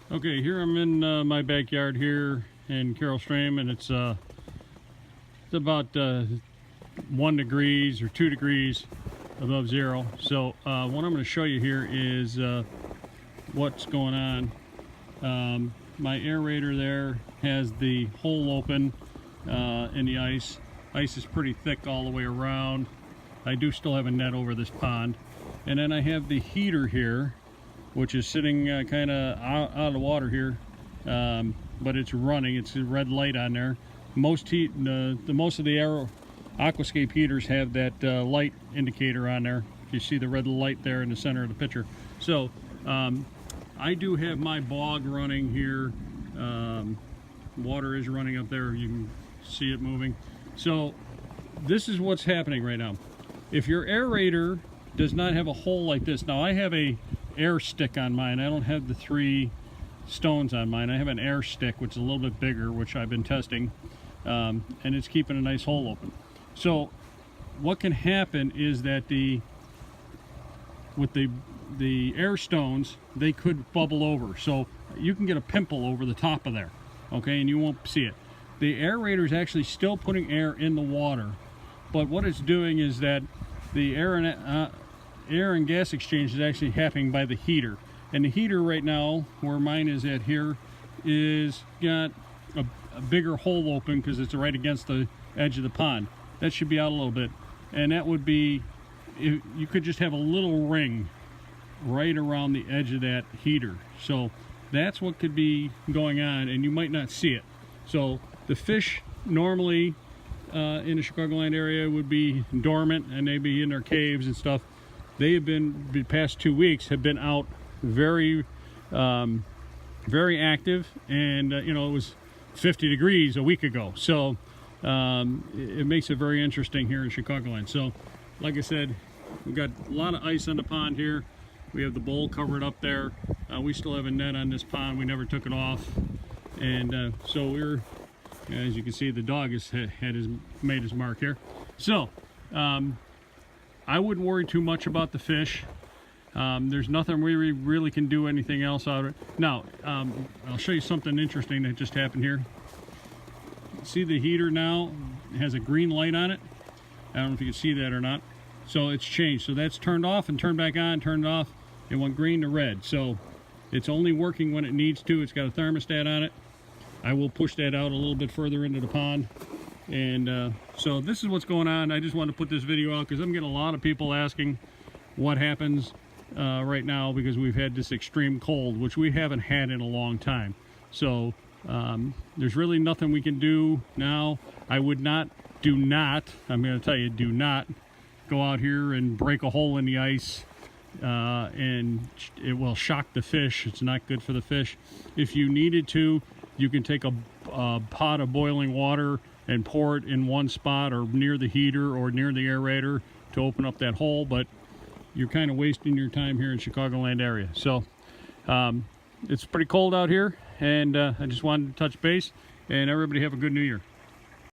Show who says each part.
Speaker 1: Okay, here I'm in my backyard here in Carol Stream, and it's about 1 degrees or 2 degrees above zero. So what I'm going to show you here is what's going on. My aerator there has the hole open in the ice. Ice is pretty thick all the way around. I do still have a net over this pond. And then I have the heater here, which is sitting kind of out of the water here, but it's running. It's a red light on there. Most of the aquascape heaters have that light indicator on there. You see the red light there in the center of the picture. So I do have my bog running here. Water is running up there. You can see it moving. So this is what's happening right now. If your aerator does not have a hole like this, now I have a air stick on mine. I don't have the 3 stones on mine. I have an air stick, which is a little bit bigger, which I've been testing, and it's keeping a nice hole open. So what can happen is that with the air stones, they could bubble over. So you can get a pimple over the top of there, okay, and you won't see it. The aerator is actually still putting air in the water, but what it's doing is that the air and gas exchange is actually happening by the heater. And the heater right now, where mine is at here, is got a bigger hole open because it's right against the edge of the pond. That should be out a little bit. And that would be, you could just have a little ring right around the edge of that heater. So that's what could be going on, and you might not see it. So the fish normally in the Chicagoland area would be dormant, and they'd be in their caves and stuff. They have been, the past 2 weeks, have been out very active, and you know, it was 50 degrees a week ago. So it makes it very interesting here in Chicagoland. So like I said, we've got a lot of ice on the pond here. We have the bowl covered up there. We still have a net on this pond. We never took it off. And so we're, as you can see, the dog has made his mark here. So I wouldn't worry too much about the fish. There's nothing we really can do anything else out of it. Now, I'll show you something interesting that just happened here. See the heater now? It has a green light on it. I don't know if you can see that or not. So it's changed. So that's turned off and turned back on, turned off. It went green to red. So it's only working when it needs to. It's got a thermostat on it. I will push that out a little bit further into the pond. And so this is what's going on. I just wanted to put this video out because I'm getting a lot of people asking what happens right now, because we've had this extreme cold, which we haven't had in a long time. So there's really nothing we can do now. I would not, I'm going to tell you, do not go out here and break a hole in the ice, and it will shock the fish. It's not good for the fish. If you needed to, you can take a pot of boiling water and pour it in one spot or near the heater or near the aerator to open up that hole, but you're kind of wasting your time here in Chicagoland area. So it's pretty cold out here, and I just wanted to touch base, and everybody have a good New Year.